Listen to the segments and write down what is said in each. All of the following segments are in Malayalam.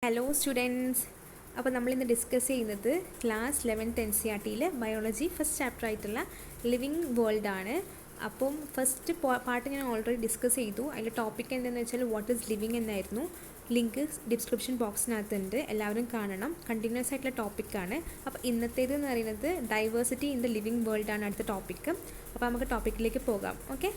Hello students. അപ്പോൾ നമ്മളിന്ന് ഡിസ്കസ് ചെയ്യുന്നത് ക്ലാസ് 11th NCERTയിൽ ബയോളജി ഫസ്റ്റ് ചാപ്റ്റർ ആയിട്ടുള്ള ലിവിങ് വേൾഡ് ആണ്. അപ്പം ഫസ്റ്റ് പാർട്ട് ഞാൻ ഓൾറെഡി ഡിസ്കസ് ചെയ്തു. അതിൻ്റെ ടോപ്പിക് എന്താണെന്ന് വെച്ചാൽ വാട്ട് ഈസ് ലിവിങ് എന്നായിരുന്നു. ലിങ്ക് ഡിസ്ക്രിപ്ഷൻ ബോക്സിനകത്തുണ്ട്, എല്ലാവരും കാണണം. കണ്ടിന്യൂസ് ആയിട്ടുള്ള ടോപ്പിക്കാണ്. അപ്പോൾ ഇന്നത്തേത് എന്ന് പറയുന്നത് diversity in the living world ആണ് അടുത്ത ടോപ്പിക്ക്. അപ്പോൾ നമുക്ക് ടോപ്പിക്കിലേക്ക് പോകാം. Okay.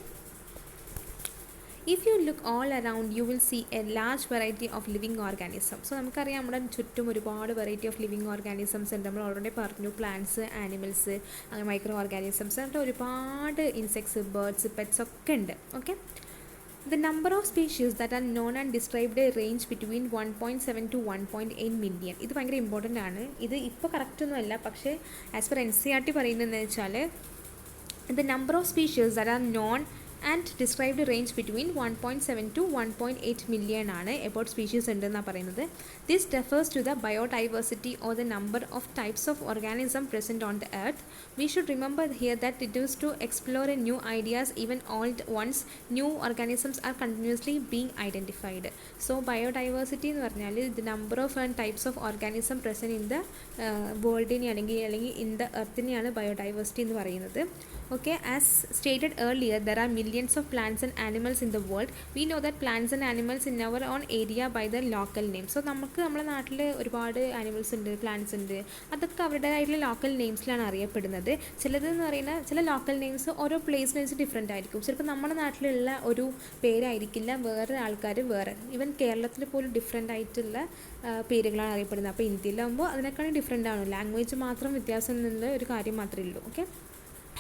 If you look all around, you will see a large variety of living organisms. So നമുക്കറിയാം നമ്മുടെ ചുറ്റും ഒരുപാട് വെറൈറ്റി ഓഫ് ലിവിങ് ഓർഗാനിസംസ് ഉണ്ട്. നമ്മൾ ഓൾറെഡി പറഞ്ഞു പ്ലാന്റ്സ്, ആനിമൽസ്, അങ്ങനെ മൈക്രോ ഓർഗാനിസംസ്, എന്നിട്ട് ഒരുപാട് ഇൻസെക്ട്സ്, ബേർഡ്സ്, പെറ്റ്സ് ഒക്കെ ഉണ്ട്. Okay. The number of species that are known and described range between 1.7 to 1.8 million. ഇത് ഭയങ്കര ഇമ്പോർട്ടൻ്റ് ആണ്. ഇത് ഇപ്പോൾ കറക്റ്റൊന്നുമല്ല, പക്ഷേ ആസ് പെർ NCERT പറയുന്നതെന്ന് വെച്ചാൽ the number of species that are known and described range between 1.7 to 1.8 million ആണ് about species ഉണ്ടെന്നാണ് പറയുന്നത്. This refers to the biodiversity or the number of types of organism present on the earth. We should remember here that it is to explore new ideas, even old ones. New organisms are continuously being identified. So biodiversity എന്ന് പറഞ്ഞാൽ the number of and types of organism present in the വേൾഡിനെ അല്ലെങ്കിൽ in the earthനെയാണ് biodiversity എന്ന് പറയുന്നത്. Okay, as stated earlier, there are millions of plants and animals in the world. We know that plants and animals in our own area by the local name. So നമുക്ക് നമ്മുടെ നാട്ടിൽ ഒരുപാട് ആനിമൽസ് ഉണ്ട്, പ്ലാന്റ്സ് ഉണ്ട്. അതൊക്കെ അവരുടേതായിട്ടുള്ള ലോക്കൽ നെയിംസിലാണ് അറിയപ്പെടുന്നത്. ചിലതെന്ന് പറയുന്ന ചില ലോക്കൽ നെയിംസ് ഓരോ പ്ലേസിന് വെച്ച് ഡിഫറെൻ്റ് ആയിരിക്കും. ചിലപ്പോൾ നമ്മുടെ നാട്ടിലുള്ള ഒരു പേരായിരിക്കില്ല വേറെ ആൾക്കാർ വേറെ. ഈവൻ കേരളത്തിൽ പോലും ഡിഫറെൻ്റ് ആയിട്ടുള്ള പേരുകളാണ് അറിയപ്പെടുന്നത്. അപ്പോൾ ഇന്ത്യയിലാകുമ്പോൾ അതിനേക്കാളും ഡിഫറെൻ്റ് ആണ്. ലാംഗ്വേജ് മാത്രം വ്യത്യാസം എന്നുള്ള ഒരു കാര്യം മാത്രമേ ഉള്ളൂ. Okay.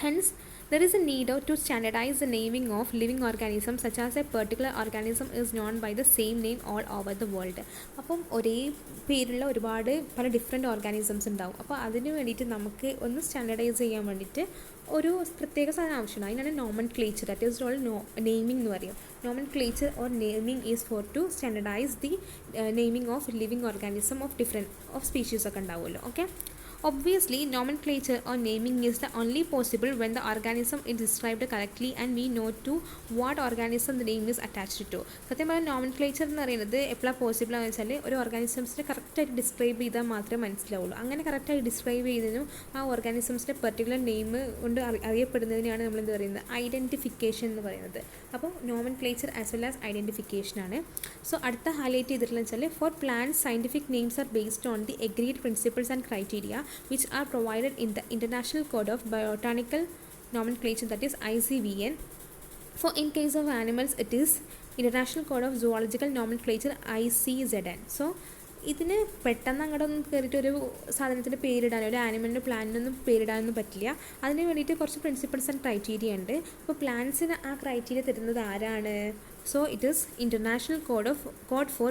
Hence, there is a need to standardize the naming of living organisms, such as a particular organism is known by the same name all over the world. അപ്പം ഒരേ പേരുള്ള ഒരുപാട് പല ഡിഫറെൻറ്റ് ഓർഗാനിസംസ് ഉണ്ടാവും. അപ്പോൾ അതിന് വേണ്ടിയിട്ട് നമുക്ക് ഒന്ന് സ്റ്റാൻഡർഡൈസ് ചെയ്യാൻ വേണ്ടിയിട്ട് ഒരു പ്രത്യേക സാധനം ആവശ്യമാണ്. അതിനാണ് nomenclature. That is all naming എന്ന് പറയും. Nomenclature or naming is for to standardise the naming of living organism of different of species ഒക്കെ ഉണ്ടാവുമല്ലോ. Okay. Obviously, nomenclature or naming is the only possible when the organism is described correctly and we know to what organism the name is attached to. സത്യം പറഞ്ഞാൽ നോമൻക്ലേച്ചർ എന്ന് പറയുന്നത് എപ്പോഴാണ് പോസിബിൾ ആണെന്ന് വെച്ചാൽ ഒരു ഓർഗാനിസംസിനെ കറക്റ്റായിട്ട് ഡിസ്ക്രൈബ് ചെയ്താൽ മാത്രമേ മനസ്സിലാവുള്ളൂ. അങ്ങനെ കറക്റ്റായി ഡിസ്ക്രൈബ് ചെയ്തതിനും ആ ഓർഗാനിസംസിൻ്റെ പെർട്ടിക്കുലർ നെയിം കൊണ്ട് അറിയപ്പെടുന്നതിനാണ് നമ്മൾ എന്ത് പറയുന്നത്, ഐഡൻറ്റിഫിക്കേഷൻ എന്ന് പറയുന്നത്. അപ്പോൾ നോമൻക്ലേച്ചർ ആസ് വെൽ ആസ് ഐഡൻറ്റിഫിക്കേഷനാണ്. സോ അടുത്ത ഹൈലൈറ്റ് ചെയ്തിട്ടുള്ളത് വെച്ചാൽ for plants scientific names are based on the agreed principles and criteria which are provided in the International Code of Botanical Nomenclature, that is ICVN. For in case of animals, it is International Code of Zoological Nomenclature ICZN. So ഇതിന് പെട്ടെന്ന് അങ്ങോട്ടൊന്നും കയറിയിട്ട് ഒരു സാധനത്തിൻ്റെ പേരിടാനോ ഒരു ആനിമലിൻ്റെ പ്ലാന്റിനൊന്നും പേരിടാനൊന്നും പറ്റില്ല. അതിന് വേണ്ടിയിട്ട് കുറച്ച് പ്രിൻസിപ്പിൾസ് ആൻഡ് ക്രൈറ്റീരിയ ഉണ്ട്. അപ്പോൾ പ്ലാന്റ്സിന് ആ ക്രൈറ്റീരിയ തരുന്നത് ആരാണ്? So it is International Code for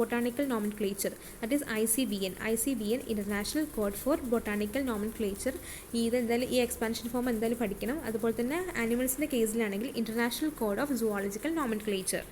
Botanical Nomenclature, that is ICVN. ICVN International Code for Botanical Nomenclature. ഇത് എന്തായാലും ഈ എക്സ്പാൻഷൻ ഫോം എന്തായാലും പഠിക്കണം. അതുപോലെ തന്നെ ആനിമൽസിൻ്റെ കേസിലാണെങ്കിൽ International Code of Zoological Nomenclature.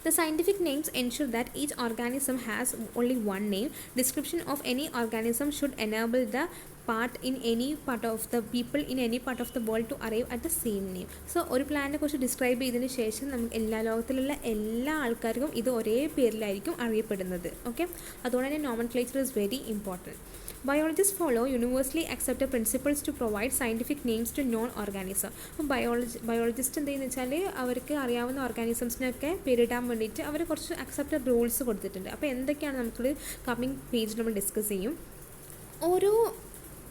The scientific names ensure that each organism has only one name. Description of any organism should enable the part in any part of the people in any part of the world to arrive at the same name. So ഒരു പ്ലാന്റിനെ കുറിച്ച് ഡിസ്ക്രൈബ് ചെയ്തതിന് ശേഷം നമുക്ക് എല്ലാ ലോകത്തിലുള്ള എല്ലാ ആൾക്കാർക്കും ഇത് ഒരേ പേരിലായിരിക്കും അറിയപ്പെടുന്നത്. ഓക്കെ. അതുകൊണ്ട് തന്നെ nomenclature is very important. Biologists follow universally accepted principles to provide scientific names to known organisms. അപ്പോൾ ബയോളജിസ്റ്റ് എന്ത് ചെയ്യുന്നത് വെച്ചാൽ അവർക്ക് അറിയാവുന്ന ഓർഗാനിസംസിനൊക്കെ പേരിടാൻ വേണ്ടിയിട്ട് അവർ കുറച്ച് അക്സെപ്റ്റഡ് റൂൾസ് കൊടുത്തിട്ടുണ്ട്. അപ്പോൾ എന്തൊക്കെയാണ് നമുക്ക് കമ്മിങ് പേജിൽ നമ്മൾ ഡിസ്കസ് ചെയ്യും. ഓരോ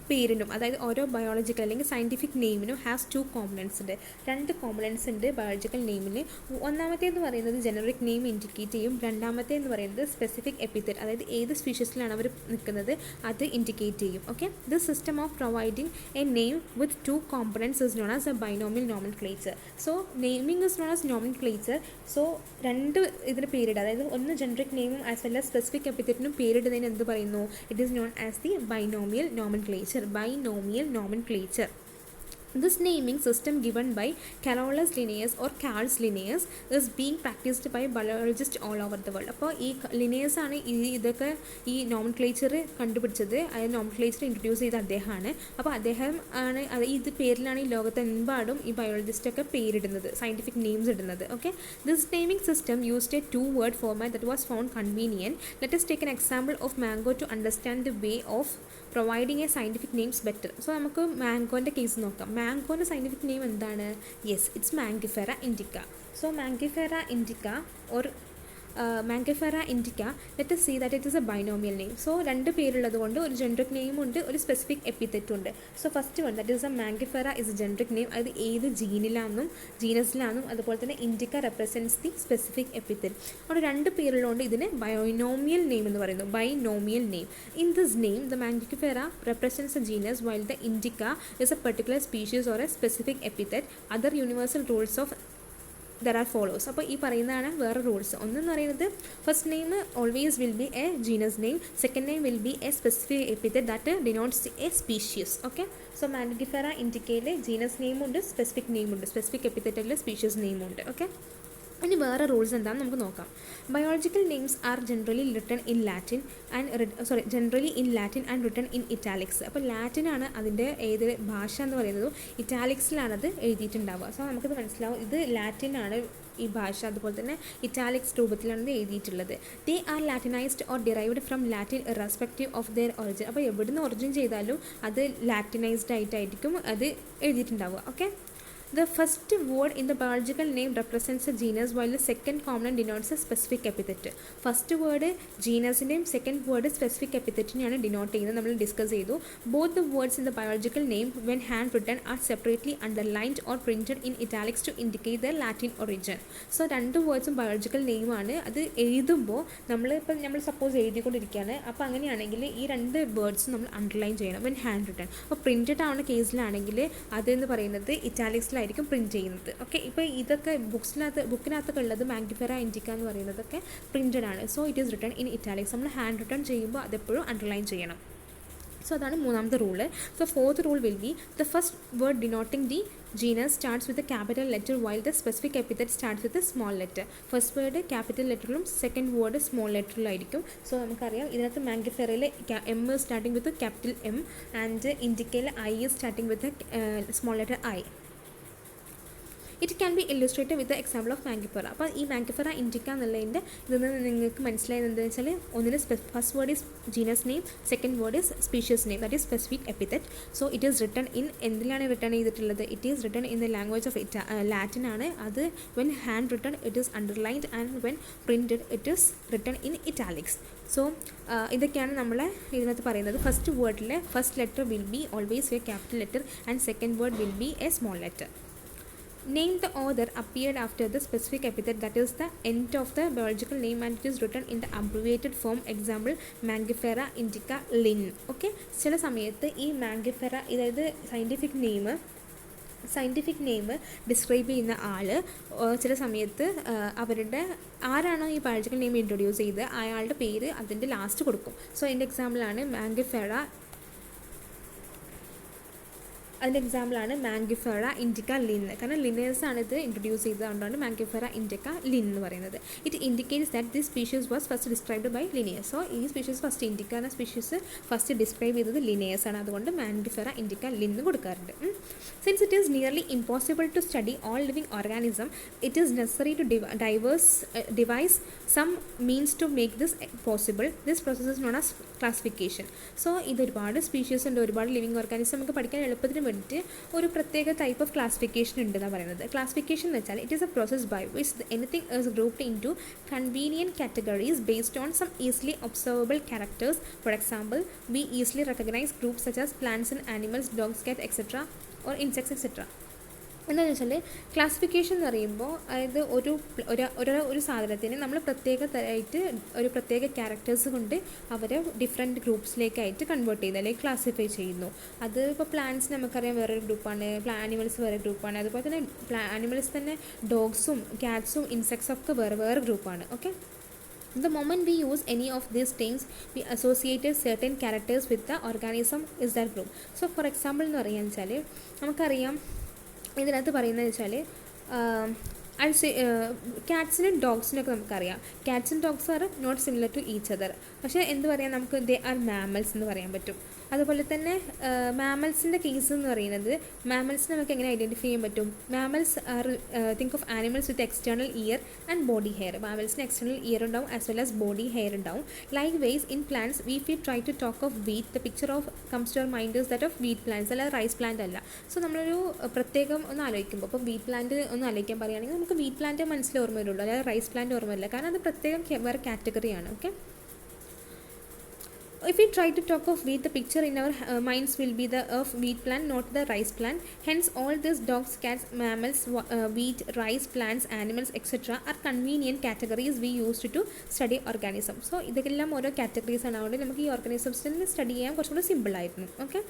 പേരിനും, അതായത് ഓരോ ബയോളജിക്കൽ അല്ലെങ്കിൽ സയൻറ്റിഫിക് നെയിമിനും ഹാസ് 2 കോമ്പണൻസ് ഉണ്ട്. 2 കോമ്പണൻസ് ഉണ്ട് ബയോളജിക്കൽ നെയിമിന്. ഒന്നാമത്തേന്ന് പറയുന്നത് ജനറിക് നെയിം ഇൻഡിക്കേറ്റ് ചെയ്യും. രണ്ടാമത്തേന്ന് പറയുന്നത് സ്പെസിഫിക് എപ്പിത്തറ്റ്, അതായത് ഏത് സ്പീഷീസിലാണ് അവർ നിൽക്കുന്നത് അത് ഇൻഡിക്കേറ്റ് ചെയ്യും. Okay. This system of providing a name with 2 components is known as a binomial nomenclature. So naming is known as nomenclature. So രണ്ട് ഇതിന് പേരിടുക, അതായത് ഒന്ന് ജനറിക് നെയിമും ആസ് വെൽ ആസ് സ്പെസിഫിക് എപ്പിത്തറ്റിനും പേരിടുന്നതിന് എന്ത് പറയുന്നു? It is known as the binomial nomenclature. Binomial nomenclature. This naming system given by Carolus Linnaeus or Carl Linnaeus is being practiced by biologists all over the world. അപ്പോൾ ഈ ലിനേഴ്സ് ആണ് ഇതൊക്കെ ഈ നോമൻക്ലേച്ചർ കണ്ടുപിടിച്ചത്, അതായത് നോമൻക്ലേച്ചർ ഇൻട്രൊഡ്യൂസ് ചെയ്ത അദ്ദേഹമാണ്. അപ്പോൾ അദ്ദേഹം ആണ് ഇത് പേരിലാണ് ഈ ലോകത്തെമ്പാടും ഈ ബയോളജിസ്റ്റൊക്കെ പേരിടുന്നത്, സയൻറ്റിഫിക് നെയിംസ് ഇടുന്നത്. Okay, this naming system used A 2-word format that was found convenient. Let us take an example of mango to understand the way of providing a scientific names better. So നമുക്ക് മാംഗോൻ്റെ കേസ് നോക്കാം. മാംഗോൻ്റെ സയൻറ്റിഫിക് നെയിം എന്താണ്? Yes, it's Mangifera indica. So Mangifera indica or Mangifera indica, let us see that it is a binomial name. So രണ്ട് പേരുള്ളത് കൊണ്ട് ഒരു ജെൻറിക് നെയിമും ഉണ്ട്, ഒരു സ്പെസിഫിക് എപ്പിത്തറ്റും ഉണ്ട്. So first one, that is a Mangifera is a generic name, അത് ഏത് ജീനിലാണെന്നും ജീനസിലാണെന്നും അതുപോലെ തന്നെ indica represents the specific epithet. അവിടെ രണ്ട് പേരുള്ളതുകൊണ്ട് ഇതിന് ബൈനോമിയൽ നെയിം എന്ന് പറയുന്നു, binomial name. In this name the Mangifera represents a genus while the indica is a particular species or a specific epithet. Other universal rules of there are follows. അപ്പോൾ ഈ പറയുന്നതാണ് വേറെ റൂൾസ്. ഒന്നെന്ന് പറയുന്നത് first name always will be a genus name, second name will be a specific epithet that denotes a species. Okay, so Mangifera ഇൻഡിക്കയിൽ ജീനസ് നെയിമുണ്ട്, സ്പെസിഫിക് നെയിമുണ്ട്, സ്പെസിഫിക് എപ്പിത്തറ്റിൽ സ്പീഷ്യസ് നെയിമുണ്ട്. ഓക്കെ, ഇനി വേറെ റൂൾസ് എന്താണെന്ന് നമുക്ക് നോക്കാം. Biological names are generally written in Latin and written in italics. അപ്പോൾ ലാറ്റിനാണ് അതിൻ്റെ ഏത് ഭാഷ എന്ന് പറയുന്നത്, ഇറ്റാലിക്സിലാണത് എഴുതിയിട്ടുണ്ടാവുക. സോ നമുക്കത് മനസ്സിലാവും, ഇത് ലാറ്റിനാണ് ഈ ഭാഷ, അതുപോലെ തന്നെ ഇറ്റാലിക്സ് രൂപത്തിലാണ് എഴുതിയിട്ടുള്ളത്. They are latinised or derived from Latin irrespective of their origin. അപ്പോൾ എവിടുന്ന് ഒറിജിൻ ചെയ്താലും അത് ലാറ്റിനൈസ്ഡ് ആയിട്ടായിരിക്കും അത് എഴുതിയിട്ടുണ്ടാവുക. Okay, the first word in the biological name represents a genus while the second component denotes a specific epithet. First word ജീനസിൻ്റെയും സെക്കൻഡ് വേർഡ് സ്പെസിഫിക് എപ്പിത്തറ്റിനെയാണ് ഡിനോട്ട് ചെയ്യുന്നത്, നമ്മൾ ഡിസ്കസ് ചെയ്തു. Both the words in the biological name when hand written are separately underlined or printed in italics to indicate the Latin origin. So രണ്ട് വേർഡ്സും ബയോളജിക്കൽ നെയിമാണ്. അത് എഴുതുമ്പോൾ നമ്മൾ സപ്പോസ് എഴുതിക്കൊണ്ടിരിക്കുകയാണ്, അപ്പോൾ അങ്ങനെയാണെങ്കിൽ ഈ രണ്ട് വേർഡ്സും നമ്മൾ അണ്ടർലൈൻ ചെയ്യണം വെൻ ഹാൻഡ് റിട്ടൺ. അപ്പോൾ പ്രിൻറ്റഡ് ആവുന്ന കേസിലാണെങ്കിൽ അതെന്ന് പറയുന്നത് ഇറ്റാലിക്സിൽ ആയിരിക്കും പ്രിൻറ്റ് ചെയ്യുന്നത്. ഓക്കെ, ഇപ്പോൾ ഇതൊക്കെ ബുക്കിനകത്തൊക്കെ ഉള്ളത് മാംഗിഫെറ ഇൻഡിക്ക എന്ന് പറയുന്നതൊക്കെ പ്രിൻറ്റഡ് ആണ്. So it is written in italics. നമ്മൾ ഹാൻഡ് റിട്ടൺ ചെയ്യുമ്പോൾ അതെപ്പോഴും അണ്ടർലൈൻ ചെയ്യണം. സോ അതാണ് മൂന്നാമത്തെ rule. So fourth rule will be the first word denoting the genus starts with a capital letter while the specific epithet starts with a small letter. First word capital ലെറ്ററിലും സെക്കൻഡ് വേർഡ് സ്മോൾ ലെറ്ററിലായിരിക്കും. സോ നമുക്കറിയാം ഇതിനകത്ത് മാംഗിഫെറയിൽ M starting with capital M and ഇൻഡിക്കയിൽ I starting with small letter I. It can be illustrated with the example of Mangifera. അപ്പോൾ ഈ മാംഗിഫെറ ഇൻഡിക്ക എന്നുള്ളതിൻ്റെ ഇതൊന്ന് നിങ്ങൾക്ക് മനസ്സിലായത് എന്താണെന്ന് വെച്ചാൽ, ഒന്നിന് first word is genus name, second word is species name, that is specific epithet. So it is written in എന്തിലാണ് റിട്ടൺ ചെയ്തിട്ടുള്ളത്? It is written in the language of Latin ആണ്. അത് when hand written it is underlined and when printed it is written in italics. So ഇതൊക്കെയാണ് നമ്മൾ ഇതിനകത്ത് പറയുന്നത്. ഫസ്റ്റ് വേർഡിലെ first letter will be always a capital letter and second word will be A small letter. Name the author appeared after the specific epithet, that is the end of the biological name, and it is written in the abbreviated form. Example, Mangifera indica Linn. Okay, ചില സമയത്ത് ഈ മാംഗിഫെറ, അതായത് സയൻറ്റിഫിക് നെയിം ഡിസ്ക്രൈബ് ചെയ്യുന്ന ആൾ ചില സമയത്ത് അവരുടെ ആരാണോ ഈ ബയോളജിക്കൽ നെയിം ഇൻട്രൊഡ്യൂസ് ചെയ്ത് അയാളുടെ പേര് അതിൻ്റെ ലാസ്റ്റ് കൊടുക്കും. സോ അതിൻ്റെ എക്സാമ്പിളാണ് മാംഗിഫെറ ഇൻഡിക്ക ലിൻ. കാരണം ലിനേഴ്സാണ് ഇത് ഇൻട്രൊഡ്യൂസ് ചെയ്തതുകൊണ്ടാണ് മാംഗിഫെറ ഇൻഡിക്ക ലിൻ എന്ന് പറയുന്നത്. It indicates that this species was first described by Linnaeus. So ഈ സ്പീഷീസ് ഫസ്റ്റ് ഇൻഡിക്ക എന്ന സ്പീഷീസ് ഫസ്റ്റ് ഡിസ്ക്രൈബ് ചെയ്തത് ലിനേഴ്സാണ്, അതുകൊണ്ട് മാംഗിഫെറ ഇൻഡിക്ക ലിൻ എന്ന് കൊടുക്കാറുണ്ട്. Since it is nearly impossible to study all living organism, it is necessary to devise some means to make this possible. This process is known as classification. So ഇത് ഒരുപാട് സ്പീഷീസ് ഉണ്ട്, ഒരുപാട് ലിവിങ് ഓർഗാനിസം നമുക്ക് പഠിക്കാൻ എളുപ്പത്തിന് വേണ്ടിയിട്ട് ഒരു പ്രത്യേക ടൈപ്പ് ഓഫ് ക്ലാസിഫിക്കേഷൻ ഉണ്ടെന്നാണ് പറയുന്നത്. ക്ലാസിഫിക്കേഷൻ എന്ന് വെച്ചാൽ it is a process by which anything is grouped into convenient categories based on some easily observable characters. For example, we easily recognise groups such as plants and animals, dogs, cat etcetera or insects etcetera. എന്താണെന്ന് വെച്ചാൽ ക്ലാസിഫിക്കേഷൻ എന്ന് പറയുമ്പോൾ അതായത് ഒരു സാധനത്തിന് നമ്മൾ പ്രത്യേകമായിട്ട് ഒരു പ്രത്യേക ക്യാരക്ടേഴ്സ് കൊണ്ട് അവരെ ഡിഫറെൻറ്റ് ഗ്രൂപ്പ്സിലേക്കായിട്ട് കൺവേർട്ട് ചെയ്യുന്നു, അല്ലെങ്കിൽ ക്ലാസിഫൈ ചെയ്യുന്നു. അത് ഇപ്പോൾ പ്ലാന്റ്സ് നമുക്കറിയാം വേറൊരു ഗ്രൂപ്പാണ്, ആനിമൽസ് വേറെ ഗ്രൂപ്പാണ്, അതുപോലെ തന്നെ ആനിമൽസ് തന്നെ ഡോഗ്സും കാറ്റ്സും ഇൻസെക്ട്സും ഒക്കെ വേറെ ഗ്രൂപ്പാണ്. Okay, The moment we use any of these things, we associated certain characters with the organism is that group. So for example എന്ന് പറയാന്ന് വെച്ചാൽ നമുക്കറിയാം ഇതിനകത്ത് പറയുന്നത് വെച്ചാൽ ക്യാറ്റ്സിനും ഡോഗ്സിനൊക്കെ നമുക്കറിയാം cats and dogs are not similar to each other. പക്ഷേ എന്ത് പറയാം, നമുക്ക് ദേ ആർ മാമൽസ് എന്ന് പറയാൻ പറ്റും. അതുപോലെ തന്നെ മാമൽസിൻ്റെ കേസ് എന്ന് പറയുന്നത് മാമൽസിനെ നമുക്ക് എങ്ങനെ ഐഡൻറ്റിഫൈ ചെയ്യാൻ പറ്റും? Mammals are think of animals with external ear and body hair. മാമൽസിന് എക്സ്റ്റേണൽ ഇയർ ഉണ്ടാവും as well as body hair ഉണ്ടാവും. Like ways in plants we try to talk of wheat, the picture of comes to our mind is that of wheat plants, അല്ല റൈസ് പ്ലാന്റ് അല്ല. സോ നമ്മളൊരു പ്രത്യേകം ഒന്ന് ആലോചിക്കുമ്പോൾ ഇപ്പോൾ വീറ്റ് പ്ലാന്റ് ഒന്ന് ആലോചിക്കാൻ പറയുകയാണെങ്കിൽ നമുക്ക് വീറ്റ് പ്ലാന്റ് മനസ്സിൽ ഓർമ്മ വരുള്ളൂ, അല്ലാതെ റൈസ് പ്ലാന്റ് ഓർമ്മ വരില്ല, കാരണം അത് പ്രത്യേകം വേറെ കാറ്റഗറിയാണ്. Okay, if we try to talk of wheat, the picture in our minds will be the of wheat plant, not the rice plant. Hence all these dogs, cats, mammals, wheat, rice plants, animals, etc. are convenient categories we used to study organisms. So ഇതെല്ലാം ഓരോ കാറ്റഗറീസ് ആണ്, അതുകൊണ്ട് നമുക്ക് ഈ ഓർഗാനിസംസിനെ സ്റ്റഡി ചെയ്യാൻ കുറച്ചുകൂടി സിമ്പിൾ ആയിരുന്നു. Okay,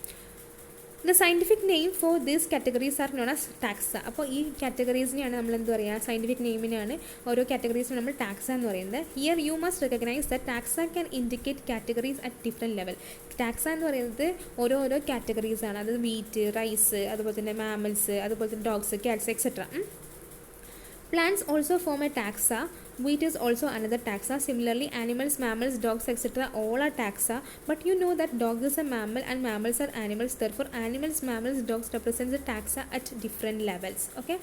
the scientific name for these categories are known as taxa. അപ്പോൾ ഈ കാറ്റഗറീസിനെയാണ് നമ്മൾ എന്ത് പറയുക, സയൻറ്റിഫിക് നെയിമിനാണ് ഓരോ കാറ്റഗറീസിന് നമ്മൾ ടാക്സ എന്ന് പറയുന്നത്. Here you must recognise the taxa can indicate categories at different level. Taxa എന്ന് പറയുന്നത് ഓരോ കാറ്റഗറീസാണ്, അത് വീറ്റ്, റൈസ്, അതുപോലെ തന്നെ മാമൽസ്, അതുപോലെ തന്നെ dogs, cats etcetera. Plants also form a taxa. Wheat is also another taxa. Similarly, animals, mammals, dogs, etc. all are taxa. But you know that dog is a mammal and mammals are animals. Therefore, animals, mammals, dogs represent the taxa at different levels. Okay.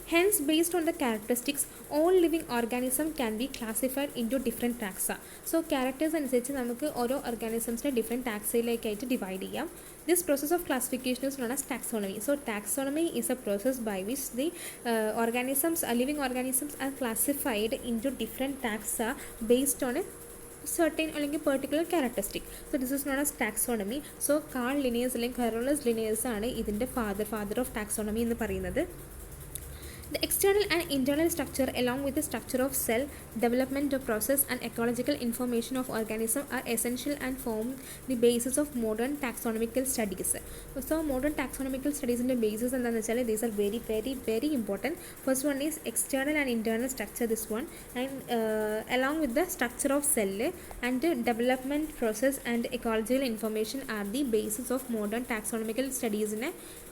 Hence, based on the characteristics, all living organisms can be classified into different taxa. So, characters അനുസരിച്ച് നമുക്ക് ഓരോ ഓർഗാനിസംസിനെ ഡിഫറെൻറ്റ് ടാക്സയിലേക്കായിട്ട് ഡിവൈഡ് ചെയ്യാം. This process of classification is known as taxonomy. So, taxonomy is a process by which the living organisms are classified into different taxa based on a certain അല്ലെങ്കിൽ particular characteristic. So, this is known as taxonomy. So, Carl Linnaeus അല്ലെങ്കിൽ Carolus Linnaeus ആണ് ഇതിൻ്റെ father of taxonomy എന്ന് പറയുന്നത്. The external and internal structure along with the structure of cell, development of process and ecological information of organism are essential and form the basis of modern taxonomical studies. So modern taxonomical studies in the basis and these are very important. First one is external and internal structure, this one, and along with the structure of cell and development process and ecological information are the basis of modern taxonomical studies in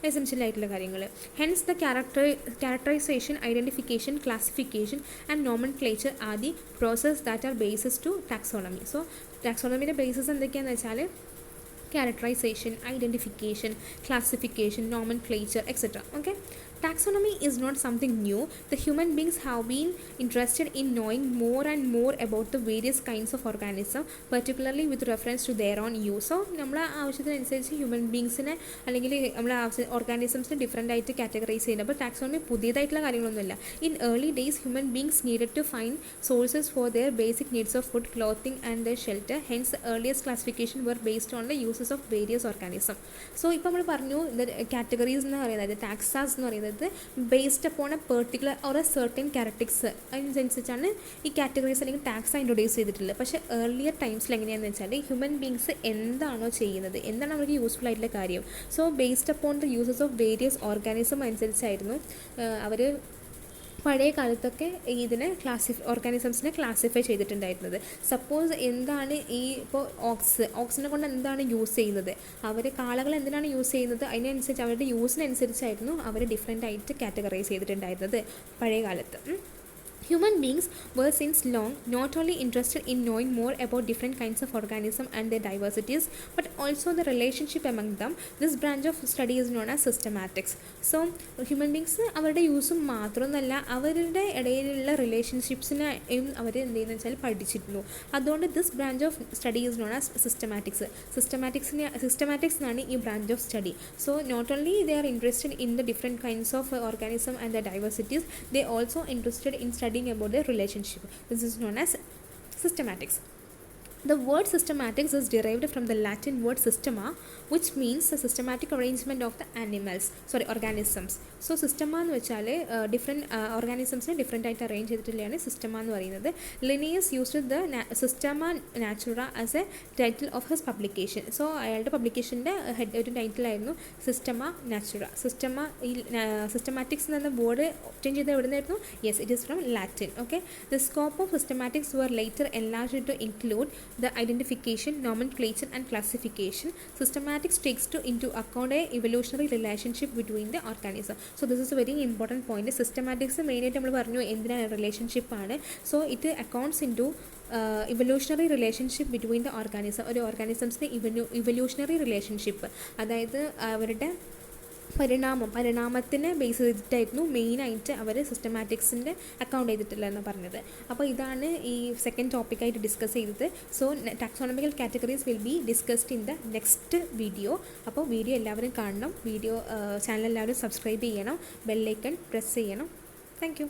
essential ആയിട്ടുള്ള കാര്യങ്ങൾ. Hence the characterization, identification, classification and nomenclature are the process that are basis to taxonomy. So taxonomy basis എന്തൊക്കെയാണെന്ന് വെച്ചാൽ characterization, identification, classification, nomenclature, etc. Okay, taxonomy is not something new. The human beings have been interested in knowing more and more about the various kinds of organisms, particularly with reference to their own use. So നമ്മളെ ആവശ്യത്തിനനുസരിച്ച് ഹ്യൂമൻ ബീങ്സിനെ അല്ലെങ്കിൽ നമ്മളെ ഓർഗാനിസംസിനെ ഡിഫറെൻ്റ് ആയിട്ട് കാറ്റഗറൈസ് ചെയ്യുന്നത്. അപ്പോൾ ടാക്സോണമി പുതിയതായിട്ടുള്ള കാര്യങ്ങളൊന്നുമില്ല. In early days human beings needed to find sources for their basic needs of food, clothing and the shelter. Hence earliest classification were based on the uses of various organism. So ഇപ്പോൾ നമ്മൾ പറഞ്ഞു കാറ്റഗറീസ് എന്ന് പറയുന്നത് ടാക്സാസ് എന്ന് പറയുന്നത് based upon a particular or a certain characteristics അതിനനുസരിച്ചാണ് ഈ കാറ്റഗറീസ് അല്ലെങ്കിൽ ടാക്സ് ഇൻട്രൊഡ്യൂസ് ചെയ്തിട്ടുള്ളത്. പക്ഷേ ഏർലിയർ ടൈംസിൽ എങ്ങനെയാണെന്ന് വെച്ചാൽ ഹ്യൂമൻ ബീങ്സ് എന്താണോ ചെയ്യുന്നത്, എന്താണ് അവർക്ക് യൂസ്ഫുൾ ആയിട്ടുള്ള കാര്യം, so based upon the uses of various organism അനുസരിച്ചായിരുന്നു അവർ പഴയ കാലത്തൊക്കെ ഇതിനെ ഓർഗാനിസംസിനെ ക്ലാസിഫൈ ചെയ്തിട്ടുണ്ടായിരുന്നത്. സപ്പോസ് എന്താണ് ഈ ഇപ്പോൾ ഓക്സിനെ കൊണ്ട് എന്താണ് യൂസ് ചെയ്യുന്നത്, അവർ കാളകൾ എന്തിനാണ് യൂസ് ചെയ്യുന്നത്, അതിനനുസരിച്ച് അവരുടെ യൂസിനനുസരിച്ചായിരുന്നു അവർ ഡിഫറെൻ്റ് ആയിട്ട് കാറ്റഗറൈസ് ചെയ്തിട്ടുണ്ടായിരുന്നത് പഴയ കാലത്ത്. Human beings were since long not only interested in knowing more about different kinds of organisms and their diversities, but also the relationship among them. This branch of study is known as systematics. So, human beings അവരുടെ യൂസും മാത്രമൊന്നുമല്ല അവരുടെ ഇടയിലുള്ള റിലേഷൻഷിപ്സിനെയും അവർ എന്ത് ചെയ്യുന്നത് വെച്ചാൽ പഠിച്ചിരുന്നു. അതുകൊണ്ട് this branch of study is known as systematics. Systematics എന്നാണ് ഈ branch of study. So not only they are interested in the different kinds of organism and the diversities, they also interested in studying about their relationship. This is known as systematics. The word systematics is derived from the Latin word systema, which means the systematic arrangement of the organisms. So systema എന്ന് വെച്ചാൽ ഡിഫറെൻറ്റ് ഓർഗാനിസംസിനെ ഡിഫറെൻ്റ് ആയിട്ട് അറേഞ്ച് ചെയ്തിട്ടുള്ളതാണ് സിസ്റ്റമ എന്ന് പറയുന്നത്. ലിനിയസ് used the systema Natura as A title of his publication. So അയാളുടെ പബ്ലിക്കേഷൻ്റെ ഒരു ടൈറ്റിലായിരുന്നു സിസ്റ്റമ നാച്ചുറ. സിസ്റ്റമാറ്റിക്സ് എന്ന വേർഡ് ഒബ്റ്റെയിൻ ചെയ്ത് എവിടെ നിന്നായിരുന്നു? Yes, it is from Latin. Okay, the scope of systematics were later enlarged to include the identification, nomenclature and classification. Systematics takes into account a evolutionary relationship between the organism. So this is a very important point. Systematics മെയിനായിട്ട് നമ്മൾ പറഞ്ഞു എന്തിനാണ് റിലേഷൻഷിപ്പ് ആണ്. So it accounts in to evolutionary relationship between the organism. ഒരു ഓർഗാനിസംസിൻ്റെ ഇവല്യൂഷണറി റിലേഷൻഷിപ്പ്, അതായത് അവരുടെ പരിണാമത്തിനെ ബേസ് ചെയ്തിട്ടായിരുന്നു മെയിനായിട്ട് അവർ സിസ്റ്റമാറ്റിക്സിൻ്റെ അക്കൗണ്ട് ചെയ്തിട്ടില്ലെന്ന് പറഞ്ഞത്. അപ്പോൾ ഇതാണ് ഈ സെക്കൻഡ് ടോപ്പിക്കായിട്ട് ഡിസ്കസ് ചെയ്തത്. So taxonomical categories will be discussed in the next video. അപ്പോൾ വീഡിയോ എല്ലാവരും കാണണം, ചാനൽ എല്ലാവരും സബ്സ്ക്രൈബ് ചെയ്യണം, ബെല്ലൈക്കൺ പ്രസ് ചെയ്യണം. Thank you.